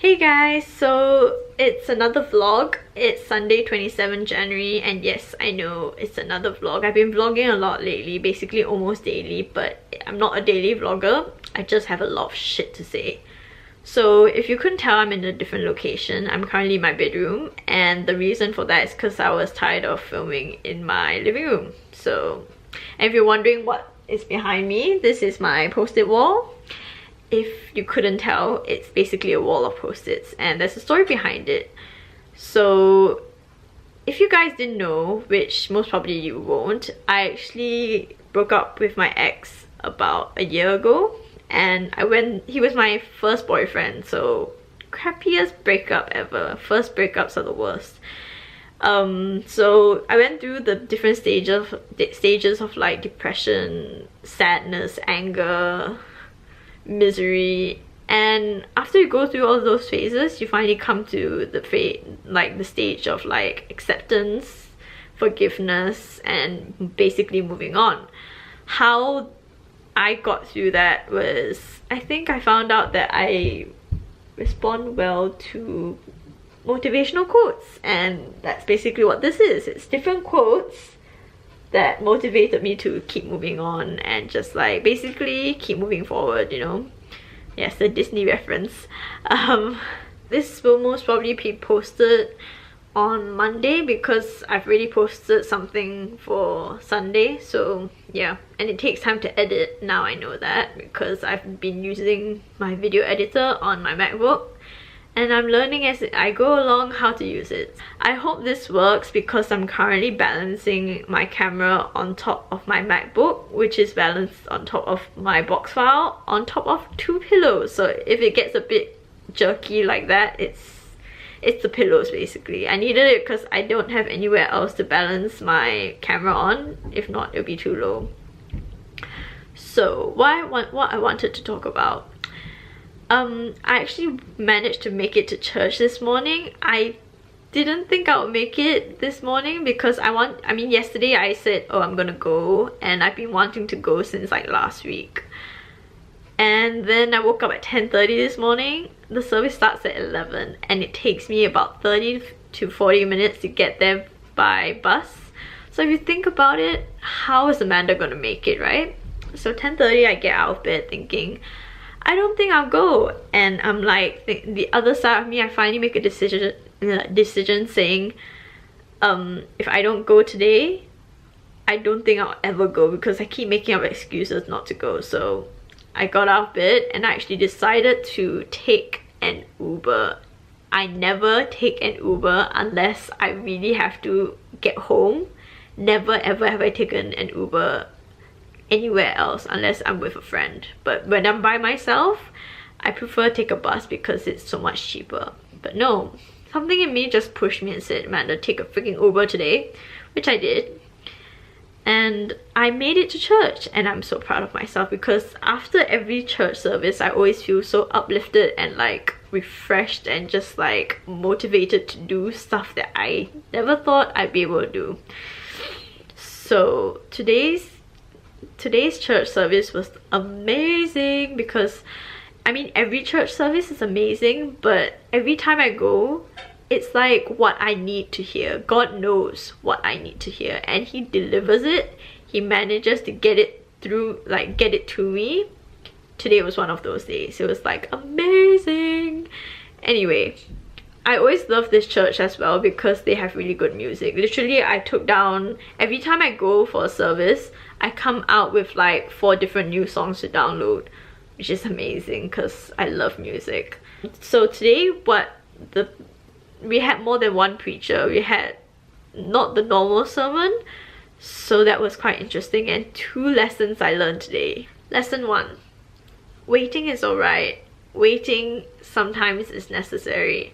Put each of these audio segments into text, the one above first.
Hey guys, so it's another vlog. It's Sunday 27 January and yes, I know it's another vlog. I've been vlogging a lot lately, basically almost daily, but I'm not a daily vlogger. I just have a lot of shit to say. So if you couldn't tell, I'm in a different location. I'm currently in my bedroom, and the reason for that is because I was tired of filming in my living room. So, and if you're wondering what is behind me, this is my post-it wall. If you couldn't tell, it's basically a wall of post-its and there's a story behind it. So if you guys didn't know, which most probably you won't, I actually broke up with my ex about a year ago, and he was my first boyfriend, so crappiest breakup ever. First breakups are the worst. So I went through the different stages of like depression, sadness, anger, misery, and after you go through all of those phases, you finally come to the stage of like acceptance, forgiveness, and basically moving on. How I got through that was, I think I found out that I respond well to motivational quotes, and that's basically what this is. It's different quotes that motivated me to keep moving on and just like basically keep moving forward, you know. Yes, the Disney reference. This will most probably be posted on Monday because I've already posted something for Sunday, so yeah. And it takes time to edit, now I know that, because I've been using my video editor on my MacBook and I'm learning as I go along how to use it. I hope this works because I'm currently balancing my camera on top of my MacBook, which is balanced on top of my box file, on top of two pillows. So if it gets a bit jerky like that, it's the pillows basically. I needed it because I don't have anywhere else to balance my camera on. If not, it'll be too low. So what I wanted to talk about. I actually managed to make it to church this morning. I didn't think I would make it this morning because yesterday I said, oh, I'm gonna go, and I've been wanting to go since like last week. And then I woke up at 10:30 this morning. The service starts at 11 and it takes me about 30 to 40 minutes to get there by bus. So if you think about it, how is Amanda gonna make it, right? So 10:30 I get out of bed thinking, I don't think I'll go, and I'm like, the other side of me, I finally make a decision saying, if I don't go today, I don't think I'll ever go because I keep making up excuses not to go. So I got out of bed and I actually decided to take an Uber. I never take an Uber unless I really have to get home. Never ever have I taken an Uber anywhere else unless I'm with a friend. But when I'm by myself, I prefer to take a bus because it's so much cheaper. But no, something in me just pushed me and said, Amanda, take a freaking Uber today, which I did. And I made it to church, and I'm so proud of myself because after every church service, I always feel so uplifted and like refreshed and just like motivated to do stuff that I never thought I'd be able to do. So today's church service was amazing because every church service is amazing, but every time I go, it's like what I need to hear. God knows what I need to hear and he delivers it. He manages to get it through, like get it to me. Today was one of those days. It was like amazing. Anyway, I always love this church as well because they have really good music. Literally, I took down, every time I go for a service, I come out with like 4 different new songs to download, which is amazing because I love music. So today, we had more than one preacher. We had not the normal sermon, so that was quite interesting, and 2 lessons I learned today. Lesson 1, waiting is alright. Waiting sometimes is necessary.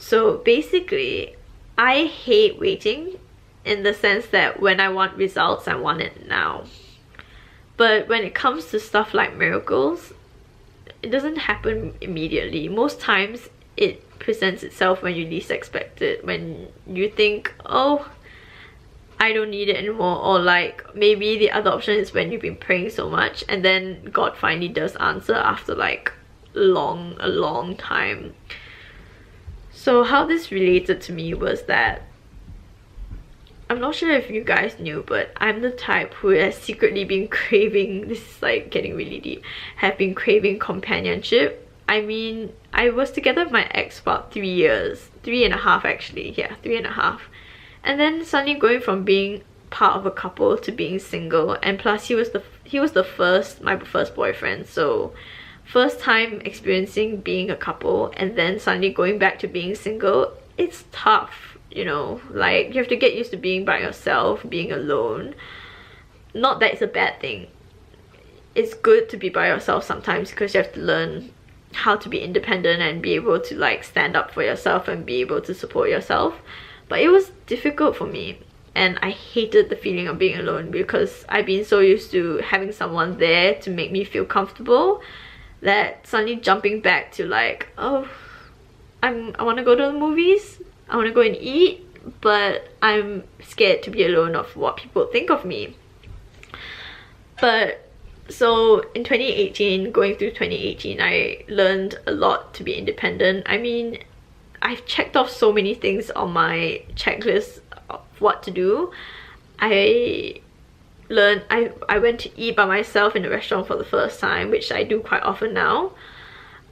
So basically, I hate waiting in the sense that when I want results, I want it now. But when it comes to stuff like miracles, it doesn't happen immediately. Most times it presents itself when you least expect it, when you think, oh, I don't need it anymore, or like maybe the other option is when you've been praying so much and then God finally does answer after like a long time. So how this related to me was that, I'm not sure if you guys knew, but I'm the type who has secretly been craving, this is like getting really deep, have been craving companionship. I mean, I was together with my ex for about 3 years, 3.5 actually, yeah, 3.5. And then suddenly going from being part of a couple to being single, and plus he was my first boyfriend, so first time experiencing being a couple and then suddenly going back to being single, it's tough, you know, like you have to get used to being by yourself, being alone. Not that it's a bad thing, it's good to be by yourself sometimes because you have to learn how to be independent and be able to like stand up for yourself and be able to support yourself. But it was difficult for me, and I hated the feeling of being alone because I've been so used to having someone there to make me feel comfortable that suddenly jumping back to like, oh, I want to go to the movies, I want to go and eat, but I'm scared to be alone of what people think of me. But so in 2018, going through 2018, I learned a lot to be independent. I mean, I've checked off so many things on my checklist of what to do. I went to eat by myself in a restaurant for the first time, which I do quite often now.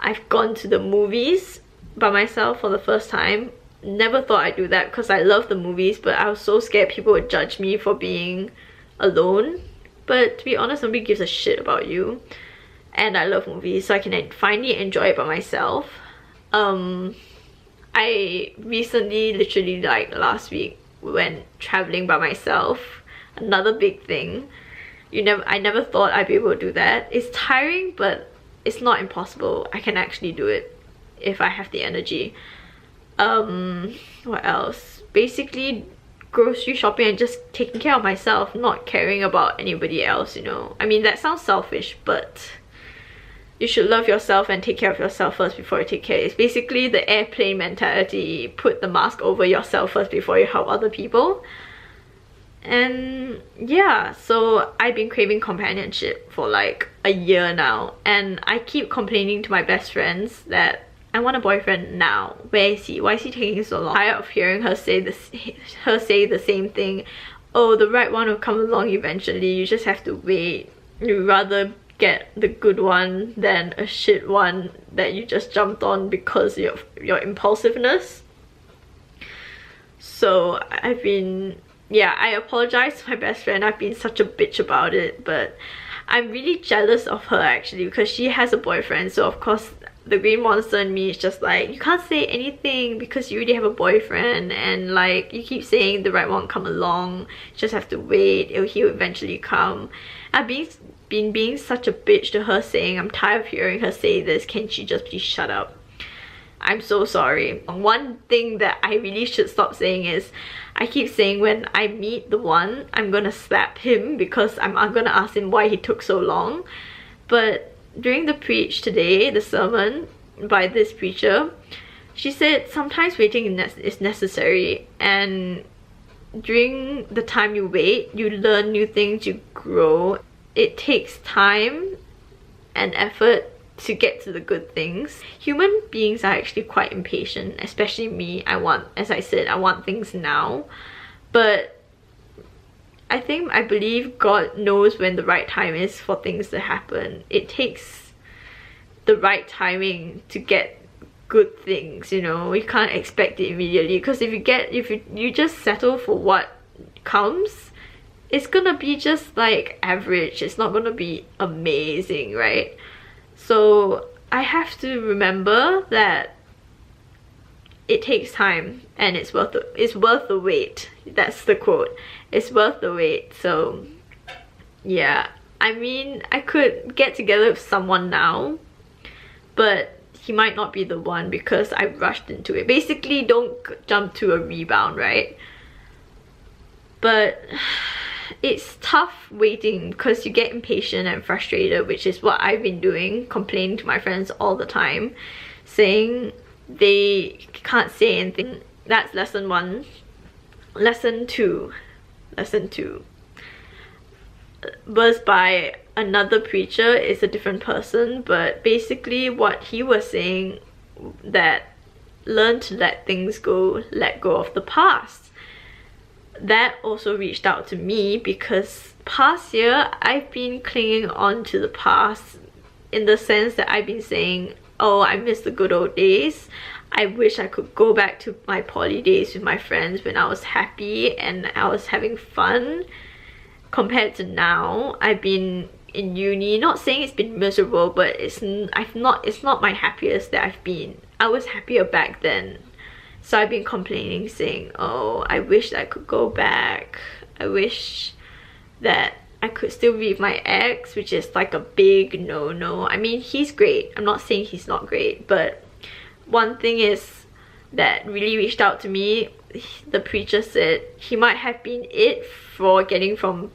I've gone to the movies by myself for the first time. Never thought I'd do that because I love the movies, but I was so scared people would judge me for being alone. But to be honest, nobody gives a shit about you. And I love movies, so I can finally enjoy it by myself. I recently, literally like last week, went traveling by myself. Another big thing. I never thought I'd be able to do that. It's tiring, but it's not impossible. I can actually do it if I have the energy. What else? Basically grocery shopping and just taking care of myself, not caring about anybody else, you know. I mean, that sounds selfish, but you should love yourself and take care of yourself first before you take care. It's basically the airplane mentality. Put the mask over yourself first before you help other people. And yeah, so I've been craving companionship for like a year now, and I keep complaining to my best friends that I want a boyfriend now. Where is he? Why is he taking so long? Tired of hearing her say the same thing. Oh, the right one will come along eventually, you just have to wait. You'd rather get the good one than a shit one that you just jumped on because of your impulsiveness. So yeah, I apologize to my best friend. I've been such a bitch about it, but I'm really jealous of her actually because she has a boyfriend. So of course the green monster in me is just like, you can't say anything because you already have a boyfriend, and like you keep saying the right one come along, you just have to wait, he'll eventually come. I've been being such a bitch to her, saying I'm tired of hearing her say this, can she just please shut up? I'm so sorry. One thing that I really should stop saying is, I keep saying when I meet the one, I'm gonna slap him because I'm gonna ask him why he took so long. But during the preach today, the sermon by this preacher, she said sometimes waiting is necessary, and during the time you wait, you learn new things, you grow. It takes time and effort to get to the good things. Human beings are actually quite impatient, especially me. As I said, I want things now. But I believe God knows when the right time is for things to happen. It takes the right timing to get good things, you know. You can't expect it immediately, because if you just settle for what comes, it's gonna be just like average. It's not gonna be amazing, right? So I have to remember that it takes time and it's worth the wait. That's the quote. It's worth the wait. So yeah, I mean, I could get together with someone now, but he might not be the one because I rushed into it. Basically, don't jump to a rebound, right? But it's tough waiting because you get impatient and frustrated, which is what I've been doing, complaining to my friends all the time, saying they can't say anything. That's lesson 1. Lesson 2 was by another preacher. It's a different person, but basically what he was saying, that learn to let things go, let go of the past. That also reached out to me because past year I've been clinging on to the past, in the sense that I've been saying, oh, I miss the good old days. I wish I could go back to my poly days with my friends when I was happy and I was having fun. Compared to now, I've been in uni, not saying it's been miserable, but it's not my happiest that I've been. I was happier back then. So I've been complaining, saying, oh, I wish that I could go back. I wish that I could still be with my ex, which is like a big no-no. I mean, he's great. I'm not saying he's not great, but one thing is that really reached out to me, the preacher said he might have been it for getting from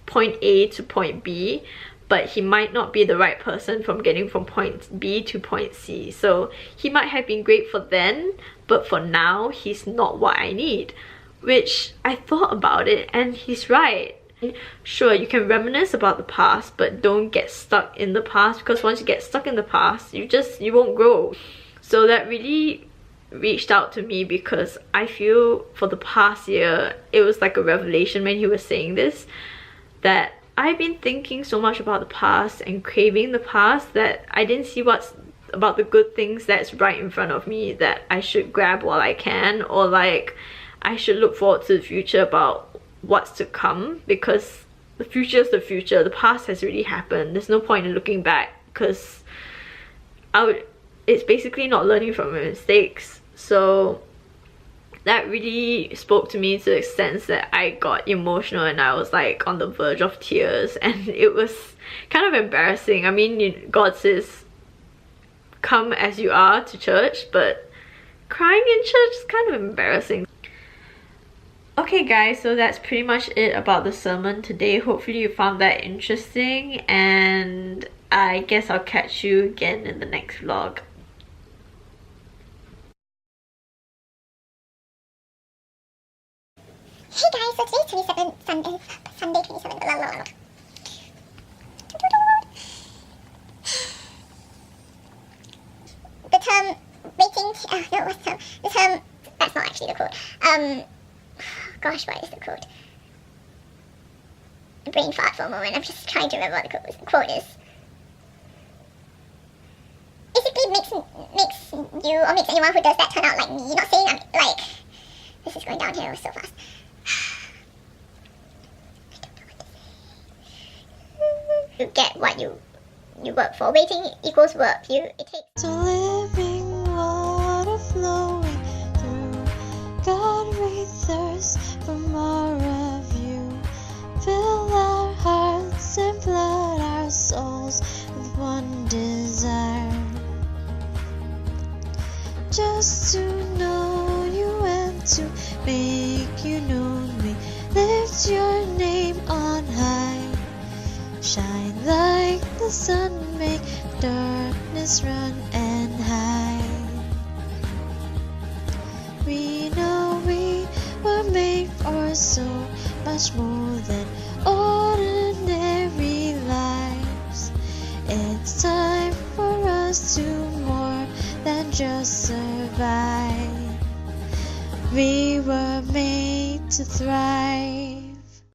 point A to point B, but he might not be the right person from getting from point B to point C. So he might have been great for then, but for now, he's not what I need. Which I thought about it, and he's right. Sure, you can reminisce about the past, but don't get stuck in the past, because once you get stuck in the past, you won't grow. So that really reached out to me, because I feel for the past year, it was like a revelation when he was saying this, that I've been thinking so much about the past and craving the past that I didn't see what's about the good things that's right in front of me that I should grab while I can, or like I should look forward to the future about what's to come, because the future is the future. The past has already happened. There's no point in looking back, because it's basically not learning from my mistakes. So that really spoke to me to the extent that I got emotional and I was like on the verge of tears, and it was kind of embarrassing. I mean, God says come as you are to church, but crying in church is kind of embarrassing. Okay guys, so that's pretty much it about the sermon today. Hopefully you found that interesting, and I guess I'll catch you again in the next vlog. Hey guys, so today's Sunday 27. The term waiting, no, what's the term? The term, that's not actually the quote. Gosh, what is the quote? Brain fart for a moment, I'm just trying to remember what the quote is. Basically makes you, or makes anyone who does that turn out like me. Not saying I'm, like, this is going downhill so fast. You get what you work for. Waiting equals work. It takes living water flowing through. God, we thirst for more of you. Fill our hearts and flood our souls with one desire, just to know you and to make you known. We lift your name on high. Shine like the sun, make darkness run and hide. We know we were made for so much more than